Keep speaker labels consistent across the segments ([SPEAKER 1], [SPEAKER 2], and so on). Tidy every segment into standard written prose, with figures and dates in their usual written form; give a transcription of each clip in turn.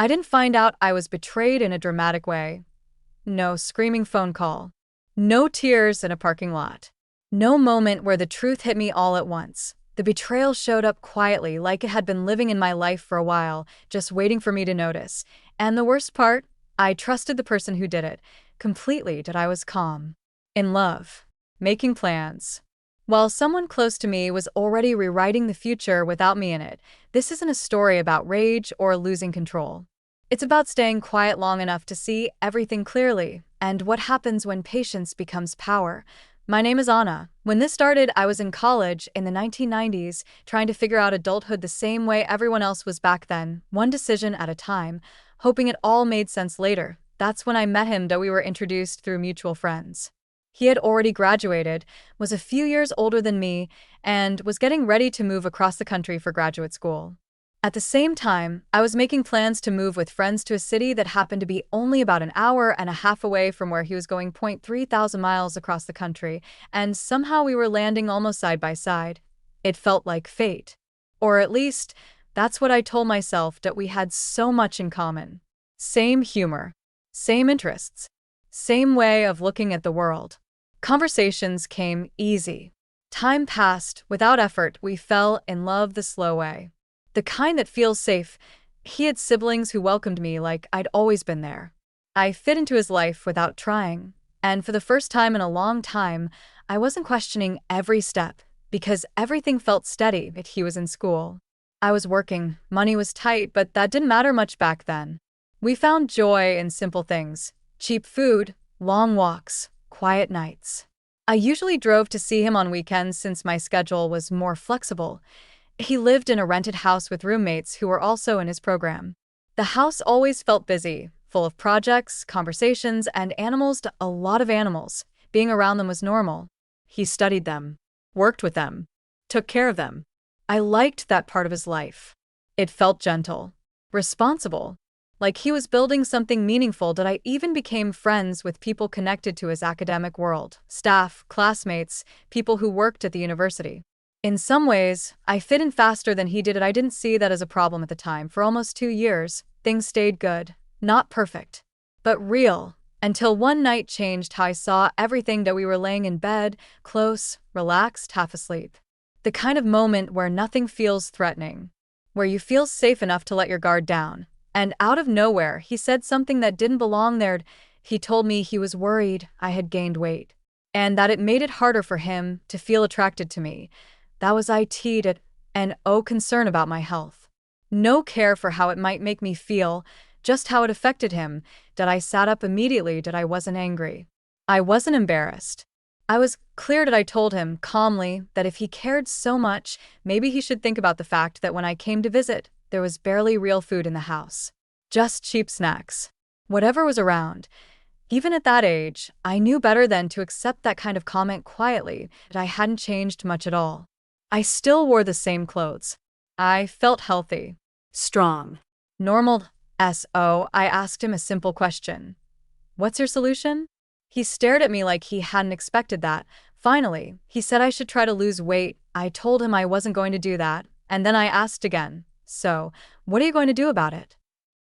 [SPEAKER 1] I didn't find out I was betrayed in a dramatic way. No screaming phone call. No tears in a parking lot. No moment where the truth hit me all at once. The betrayal showed up quietly, like it had been living in my life for a while, just waiting for me to notice. And the worst part, I trusted the person who did it completely, that I was calm, in love, making plans, while someone close to me was already rewriting the future without me in it. This isn't a story about rage or losing control. It's about staying quiet long enough to see everything clearly, and what happens when patience becomes power. My name is Anna. When this started, I was in college in the 1990s, trying to figure out adulthood the same way everyone else was back then, one decision at a time, hoping it all made sense later. That's when I met him, though we were introduced through mutual friends. He had already graduated, was a few years older than me, and was getting ready to move across the country for graduate school. At the same time, I was making plans to move with friends to a city that happened to be only about an hour and a half away from where he was going, 3,000 miles across the country, and somehow we were landing almost side by side. It felt like fate. Or at least, that's what I told myself, that we had so much in common. Same humor, same interests, same way of looking at the world. Conversations came easy. Time passed without effort. We fell in love the slow way. The kind that feels safe. He had siblings who welcomed me like I'd always been there. I fit into his life without trying. And for the first time in a long time, I wasn't questioning every step, because everything felt steady. But he was in school. I was working, money was tight, but that didn't matter much back then. We found joy in simple things: cheap food, long walks, quiet nights. I usually drove to see him on weekends since my schedule was more flexible. He lived in a rented house with roommates who were also in his program. The house always felt busy, full of projects, conversations, and animals. A lot of animals. Being around them was normal. He studied them, worked with them, took care of them. I liked that part of his life. It felt gentle, responsible, like he was building something meaningful. That I even became friends with people connected to his academic world: staff, classmates, people who worked at the university. In some ways, I fit in faster than he did. I didn't see that as a problem at the time. For almost 2 years, things stayed good. Not perfect, but real, until one night changed how I saw everything. That we were laying in bed, close, relaxed, half asleep. The kind of moment where nothing feels threatening, where you feel safe enough to let your guard down. And out of nowhere, he said something that didn't belong there. He told me he was worried I had gained weight, and that it made it harder for him to feel attracted to me. That was it, and concern about my health. No care for how it might make me feel, just how it affected him. That I sat up immediately. That I wasn't angry. I wasn't embarrassed. I was clear. That I told him calmly that if he cared so much, maybe he should think about the fact that when I came to visit, there was barely real food in the house. Just cheap snacks. Whatever was around. Even at that age, I knew better than to accept that kind of comment quietly. That I hadn't changed much at all. I still wore the same clothes. I felt healthy, strong, normal. I asked him a simple question. What's your solution? He stared at me like he hadn't expected that. Finally, he said I should try to lose weight. I told him I wasn't going to do that, and then I asked again, so, what are you going to do about it?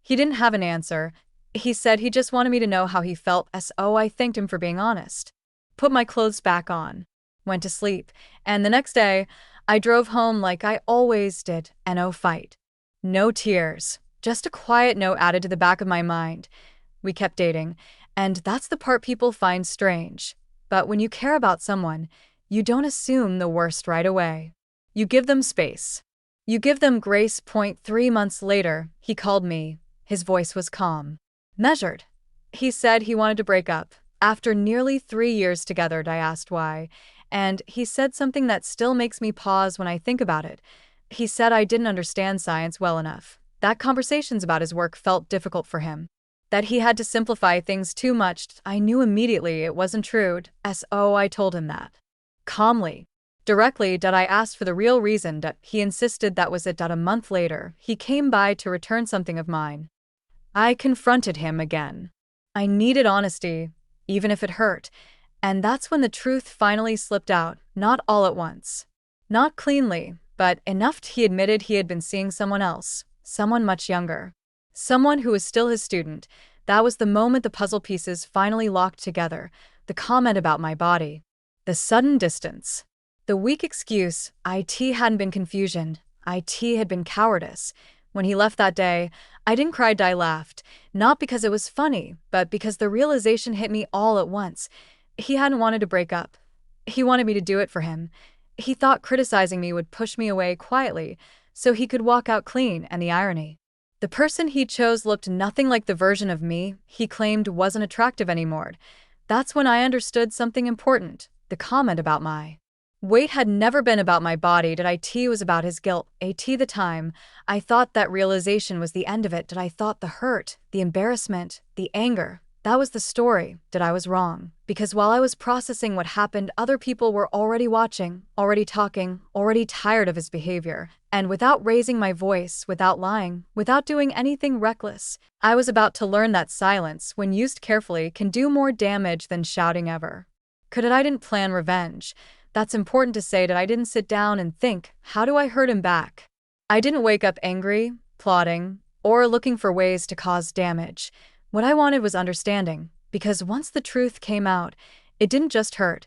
[SPEAKER 1] He didn't have an answer. He said he just wanted me to know how he felt. I thanked him for being honest. Put my clothes back on. Went to sleep, and the next day, I drove home like I always did. No fight. No tears. Just a quiet note added to the back of my mind. We kept dating, and that's the part people find strange. But when you care about someone, you don't assume the worst right away. You give them space. You give them grace. 3 months later, he called me. His voice was calm, measured. He said he wanted to break up. After nearly 3 years together, I asked why. And he said something that still makes me pause when I think about it. He said I didn't understand science well enough. That conversations about his work felt difficult for him. That he had to simplify things too much. I knew immediately it wasn't true. I told him that. Calmly. Directly. I asked for the real reason. He insisted that was it. A month later, he came by to return something of mine. I confronted him again. I needed honesty, even if it hurt. And that's when the truth finally slipped out, not all at once. Not cleanly, but enough. He admitted he had been seeing someone else, someone much younger. someone who was still his student. That was the moment the puzzle pieces finally locked together. The comment about my body. The sudden distance. The weak excuse, IT hadn't been confusion. IT had been cowardice. When he left that day, I didn't cry, I laughed. Not because it was funny, but because the realization hit me all at once. He hadn't wanted to break up. He wanted me to do it for him. He thought criticizing me would push me away quietly, so he could walk out clean, and the irony. The person he chose looked nothing like the version of me he claimed wasn't attractive anymore. That's when I understood something important. The comment about my weight had never been about my body. It was about his guilt. The time I thought that realization was the end of it. I thought the hurt, the embarrassment, the anger. That was the story. I was wrong. Because while I was processing what happened, other people were already watching, already talking, already tired of his behavior. And without raising my voice, without lying, without doing anything reckless, I was about to learn that silence, when used carefully, can do more damage than shouting ever. I didn't plan revenge. That's important to say. I didn't sit down and think, how do I hurt him back? I didn't wake up angry, plotting, or looking for ways to cause damage. What I wanted was understanding, because once the truth came out, it didn't just hurt.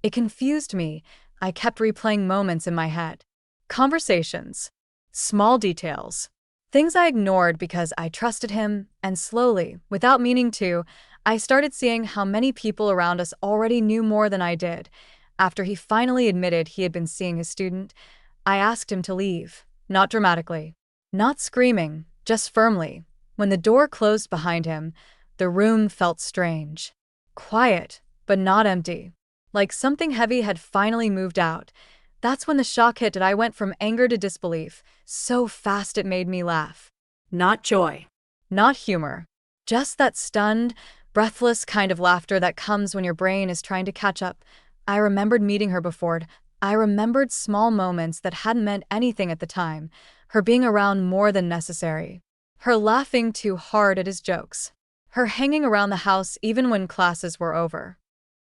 [SPEAKER 1] It confused me. I kept replaying moments in my head. Conversations. Small details. Things I ignored because I trusted him, and slowly, without meaning to, I started seeing how many people around us already knew more than I did. After he finally admitted he had been seeing his student, I asked him to leave. Not dramatically. Not screaming, just firmly. When the door closed behind him, the room felt strange. Quiet, but not empty. Like something heavy had finally moved out. That's when the shock hit. I went from anger to disbelief, so fast it made me laugh.
[SPEAKER 2] Not joy.
[SPEAKER 1] Not humor. Just that stunned, breathless kind of laughter that comes when your brain is trying to catch up. I remembered meeting her before. I remembered small moments that hadn't meant anything at the time. Her being around more than necessary. Her laughing too hard at his jokes. Her hanging around the house even when classes were over.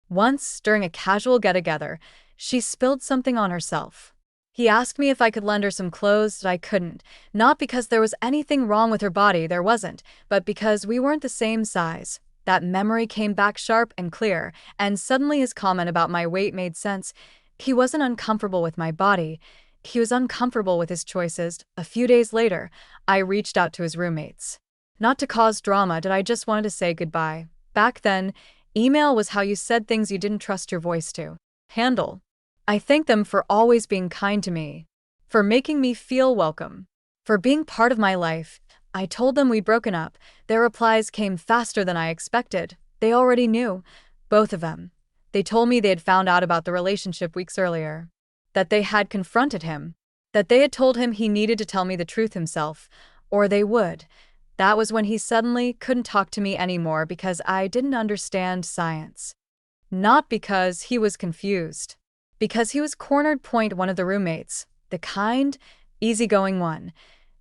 [SPEAKER 1] Once, during a casual get-together, she spilled something on herself. He asked me if I could lend her some clothes. I couldn't. Not because there was anything wrong with her body, there wasn't, but because we weren't the same size. That memory came back sharp and clear, and suddenly his comment about my weight made sense. He wasn't uncomfortable with my body. He was uncomfortable with his choices. A few days later, I reached out to his roommates. Not to cause drama, I just wanted to say goodbye. Back then, email was how you said things you didn't trust your voice to handle. I thanked them for always being kind to me, for making me feel welcome, for being part of my life. I told them we'd broken up. Their replies came faster than I expected. They already knew, both of them. They told me they had found out about the relationship weeks earlier, that they had confronted him, that they had told him he needed to tell me the truth himself, or they would. That was when he suddenly couldn't talk to me anymore because I didn't understand science. Not because he was confused. Because he was cornered. One of the roommates, the kind, easygoing one,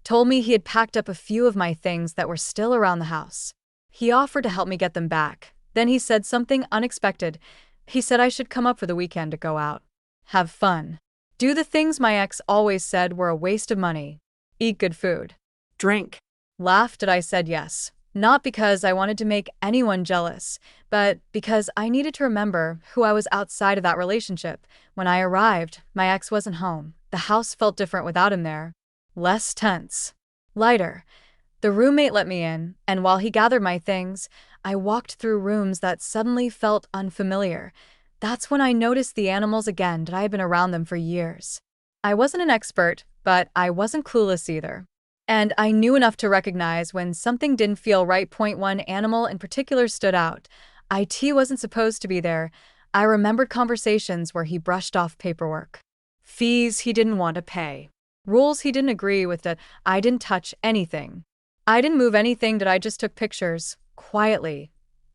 [SPEAKER 1] told me he had packed up a few of my things that were still around the house. He offered to help me get them back. Then he said something unexpected. He said I should come up for the weekend to go out. Have fun. Do the things my ex always said were a waste of money. Eat good food.
[SPEAKER 2] Drink.
[SPEAKER 1] Laughed. I said yes. Not because I wanted to make anyone jealous, but because I needed to remember who I was outside of that relationship. When I arrived, my ex wasn't home. The house felt different without him there. Less tense. Lighter. The roommate let me in, and while he gathered my things, I walked through rooms that suddenly felt unfamiliar. That's when I noticed the animals again. I had been around them for years. I wasn't an expert, but I wasn't clueless either. And I knew enough to recognize when something didn't feel right. One animal in particular stood out. IT wasn't supposed to be there. I remembered conversations where he brushed off paperwork. Fees he didn't want to pay. Rules he didn't agree with. That I didn't touch anything. I didn't move anything. That I just took pictures, quietly,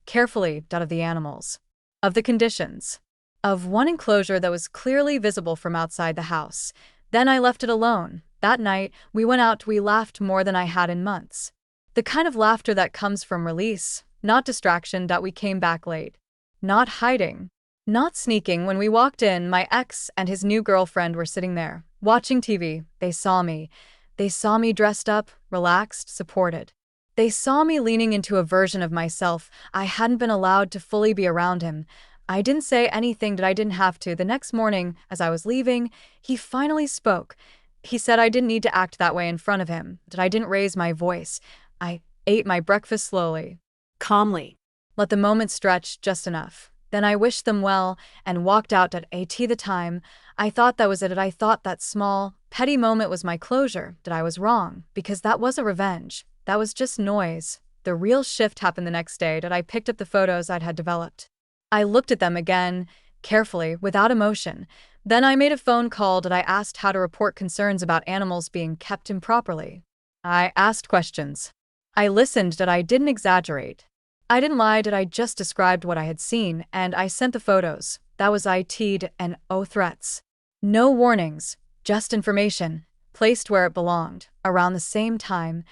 [SPEAKER 1] carefully, of the animals. Of the conditions. Of one enclosure that was clearly visible from outside the house. Then I left it alone. That night, we went out. We laughed more than I had in months. The kind of laughter that comes from release, not distraction. We came back late. Not hiding. Not sneaking. When we walked in, my ex and his new girlfriend were sitting there, watching TV. They saw me. They saw me dressed up, relaxed, supported. They saw me leaning into a version of myself I hadn't been allowed to fully be around him. I didn't say anything that I didn't have to. The next morning, as I was leaving, he finally spoke. He said I didn't need to act that way in front of him, that I didn't raise my voice. I ate my breakfast slowly,
[SPEAKER 2] Calmly.
[SPEAKER 1] let the moment stretch just enough. Then I wished them well and walked out at the time. I thought that was it. I thought that small, petty moment was my closure, that I was wrong, because that was a revenge. That was just noise. The real shift happened the next day that I picked up the photos I'd had developed. I looked at them again, carefully, without emotion. Then I made a phone call that I asked how to report concerns about animals being kept improperly. I asked questions. I listened that I didn't exaggerate. I didn't lie that I just described what I had seen, and I sent the photos. That was it'd and no threats. No warnings, just information, placed where it belonged. Around the same time,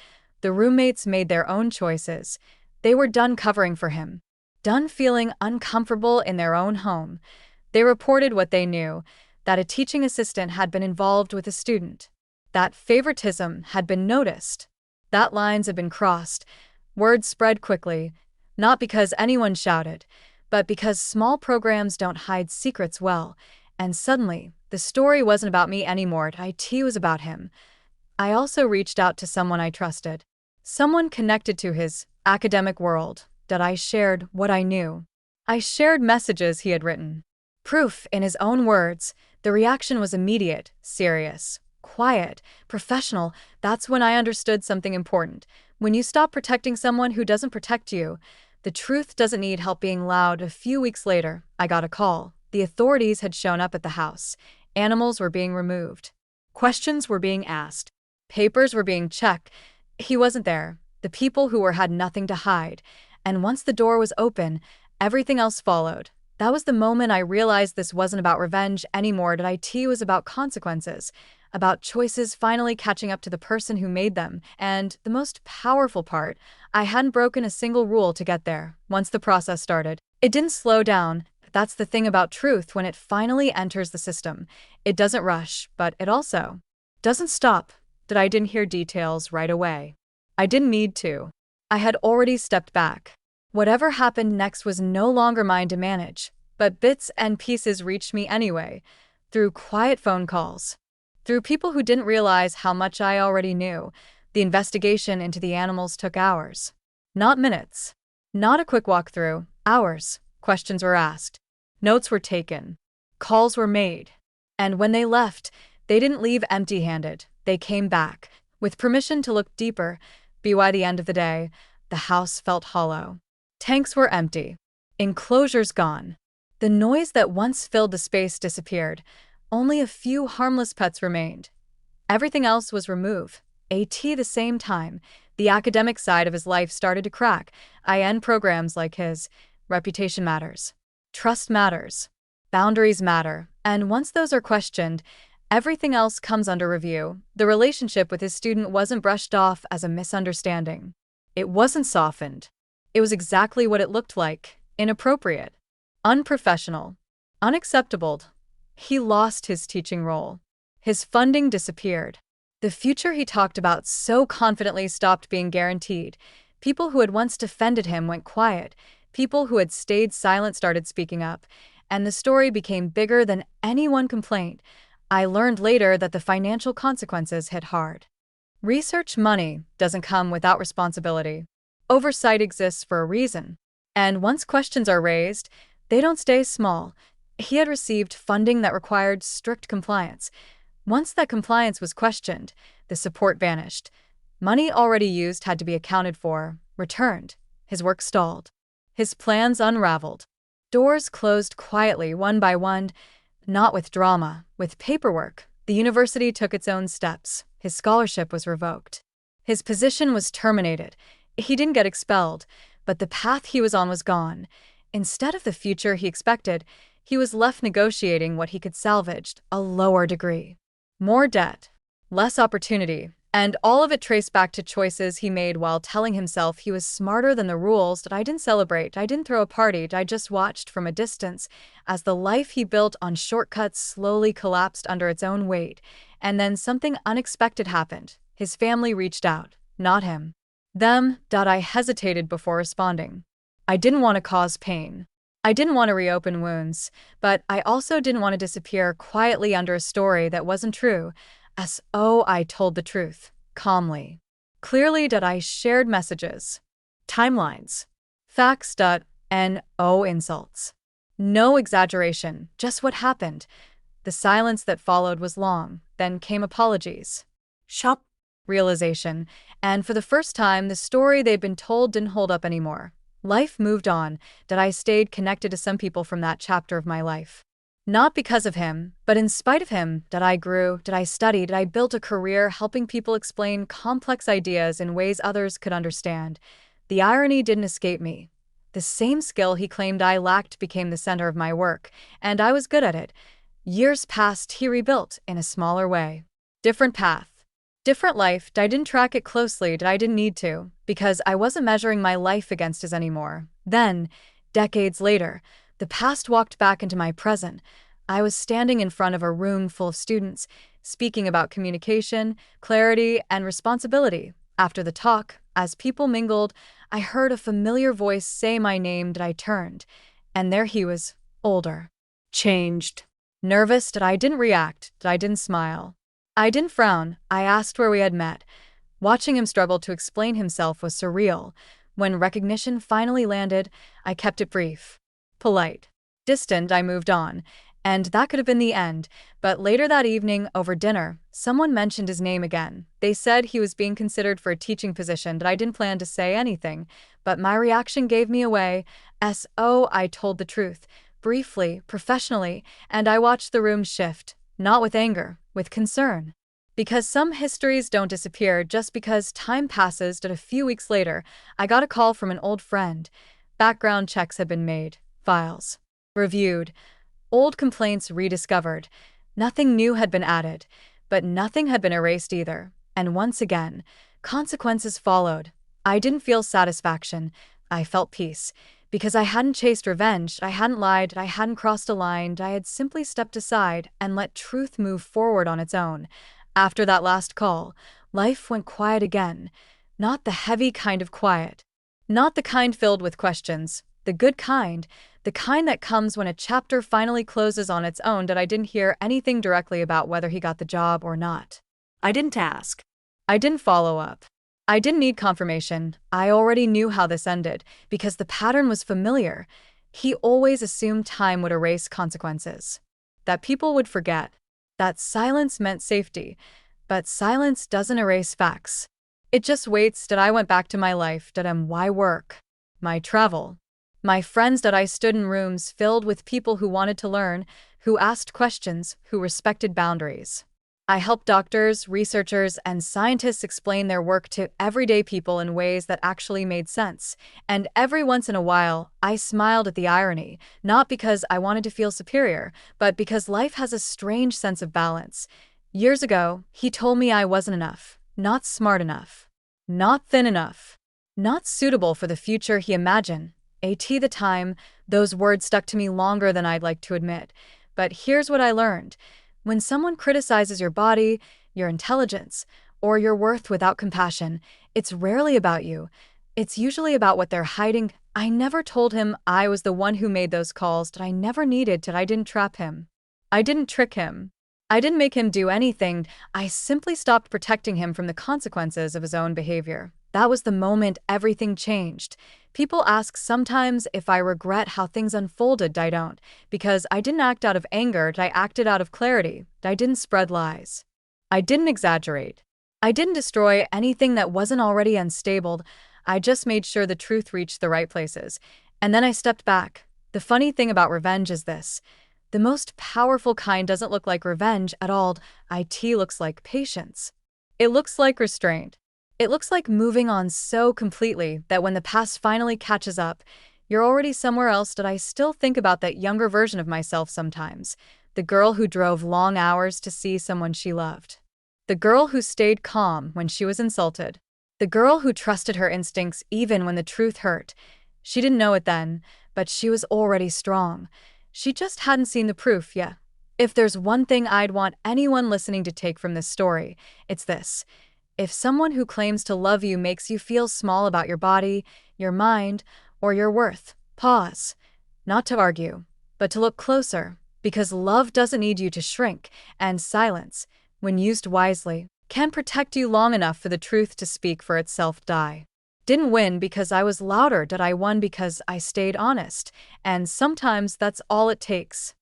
[SPEAKER 1] the roommates made their own choices. They were done covering for him, done feeling uncomfortable in their own home. They reported what they knew, that a teaching assistant had been involved with a student, that favoritism had been noticed, that lines had been crossed. Word spread quickly, not because anyone shouted, but because small programs don't hide secrets well. And suddenly, the story wasn't about me anymore. It was about him. I also reached out to someone I trusted, someone connected to his academic world, that I shared what I knew. I shared messages he had written. Proof in his own words. The reaction was immediate, serious, quiet, professional. That's when I understood something important. When you stop protecting someone who doesn't protect you, the truth doesn't need help being loud. A few weeks later, I got a call. The authorities had shown up at the house. Animals were being removed. Questions were being asked. Papers were being checked. He wasn't there. The people who had nothing to hide. And once the door was open, everything else followed. That was the moment I realized this wasn't about revenge anymore. That it was about consequences, about choices finally catching up to the person who made them. And the most powerful part, I hadn't broken a single rule to get there. Once the process started, it didn't slow down. That's the thing about truth. When it finally enters the system, it doesn't rush, but it also doesn't stop. That I didn't hear details right away. I didn't need to. I had already stepped back. Whatever happened next was no longer mine to manage, but bits and pieces reached me anyway, through quiet phone calls, through people who didn't realize how much I already knew. The investigation into the animals took hours, not minutes, not a quick walkthrough, hours. Questions were asked, notes were taken, calls were made. And when they left, they didn't leave empty-handed. They came back, with permission to look deeper. By the end of the day, the house felt hollow. Tanks were empty. Enclosures gone. The noise that once filled the space disappeared. Only a few harmless pets remained. Everything else was removed. The same time, the academic side of his life started to crack. Programs like his. Reputation matters. Trust matters. Boundaries matter. And once those are questioned, everything else comes under review. The relationship with his student wasn't brushed off as a misunderstanding. It wasn't softened. It was exactly what it looked like: inappropriate, unprofessional, unacceptable. He lost his teaching role. His funding disappeared. The future he talked about so confidently stopped being guaranteed. People who had once defended him went quiet. People who had stayed silent started speaking up. And the story became bigger than any one complaint. I learned later that the financial consequences hit hard. Research money doesn't come without responsibility. Oversight exists for a reason. And once questions are raised, they don't stay small. He had received funding that required strict compliance. Once that compliance was questioned, the support vanished. Money already used had to be accounted for, returned. His work stalled. His plans unraveled. Doors closed quietly, one by one, not with drama, with paperwork. The university took its own steps. His scholarship was revoked. His position was terminated. He didn't get expelled, but the path he was on was gone. Instead of the future he expected, he was left negotiating what he could salvage: a lower degree, more debt, less opportunity, and all of it traced back to choices he made while telling himself he was smarter than the rules. That I didn't celebrate, I didn't throw a party, I just watched from a distance as the life he built on shortcuts slowly collapsed under its own weight. And then something unexpected happened. His family reached out, not him. I hesitated before responding. I didn't want to cause pain. I didn't want to reopen wounds, but I also didn't want to disappear quietly under a story that wasn't true. I told the truth, calmly. Clearly, I shared messages, timelines, facts, no insults. No exaggeration, just what happened. The silence that followed was long, then came apologies. Shop realization, and for the first time, the story they'd been told didn't hold up anymore. Life moved on, I stayed connected to some people from that chapter of my life. Not because of him, but in spite of him, I grew, I studied, I built a career helping people explain complex ideas in ways others could understand. The irony didn't escape me. The same skill he claimed I lacked became the center of my work, and I was good at it. Years passed, he rebuilt, in a smaller way. Different path. Different life. I didn't track it closely, I didn't need to, because I wasn't measuring my life against his anymore. Then, decades later, the past walked back into my present. I was standing in front of a room full of students, speaking about communication, clarity, and responsibility. After the talk, as people mingled, I heard a familiar voice say my name. I turned, and there he was, older, changed, nervous. I didn't react. I didn't smile. I didn't frown. I asked where we had met. Watching him struggle to explain himself was surreal. When recognition finally landed, I kept it brief, polite, distant. I moved on, and that could have been the end. But later that evening, over dinner, someone mentioned his name again. They said he was being considered for a teaching position. I didn't plan to say anything, but my reaction gave me away. I told the truth, briefly, professionally, and I watched the room shift, not with anger, with concern. Because some histories don't disappear just because time passes. A few weeks later, I got a call from an old friend. Background checks had been made, files reviewed, old complaints rediscovered. Nothing new had been added, but nothing had been erased either. And once again, consequences followed. I didn't feel satisfaction. I felt peace. Because I hadn't chased revenge, I hadn't lied, I hadn't crossed a line. I had simply stepped aside and let truth move forward on its own. After that last call, life went quiet again. Not the heavy kind of quiet. Not the kind filled with questions. The good kind. The kind that comes when a chapter finally closes on its own. I didn't hear anything directly about whether he got the job or not. I didn't ask. I didn't follow up. I didn't need confirmation. I already knew how this ended, because the pattern was familiar. He always assumed time would erase consequences. That people would forget. That silence meant safety. But silence doesn't erase facts. It just waits. I went back to my life. My work. My travel. My friends. I stood in rooms filled with people who wanted to learn, who asked questions, who respected boundaries. I helped doctors, researchers, and scientists explain their work to everyday people in ways that actually made sense. And every once in a while, I smiled at the irony, not because I wanted to feel superior, but because life has a strange sense of balance. Years ago, he told me I wasn't enough, not smart enough, not thin enough, not suitable for the future he imagined. The time, those words stuck to me longer than I'd like to admit. But here's what I learned. When someone criticizes your body, your intelligence, or your worth without compassion, it's rarely about you. It's usually about what they're hiding. I never told him I was the one who made those calls. I never needed to. I didn't trap him. I didn't trick him. I didn't make him do anything. I simply stopped protecting him from the consequences of his own behavior. That was the moment everything changed. People ask sometimes if I regret how things unfolded. I don't, because I didn't act out of anger. I acted out of clarity. I didn't spread lies. I didn't exaggerate. I didn't destroy anything that wasn't already unstable. I just made sure the truth reached the right places. And then I stepped back. The funny thing about revenge is this. The most powerful kind doesn't look like revenge at all. It looks like patience. It looks like restraint. It looks like moving on so completely that when the past finally catches up, you're already somewhere else. I still think about that younger version of myself sometimes. The girl who drove long hours to see someone she loved. The girl who stayed calm when she was insulted. The girl who trusted her instincts even when the truth hurt. She didn't know it then, but she was already strong. She just hadn't seen the proof yet. If there's one thing I'd want anyone listening to take from this story, it's this. If someone who claims to love you makes you feel small about your body, your mind, or your worth, pause. Not to argue, but to look closer, because love doesn't need you to shrink, and silence, when used wisely, can protect you long enough for the truth to speak for itself. Didn't win because I was louder, did I won because I stayed honest, and sometimes that's all it takes.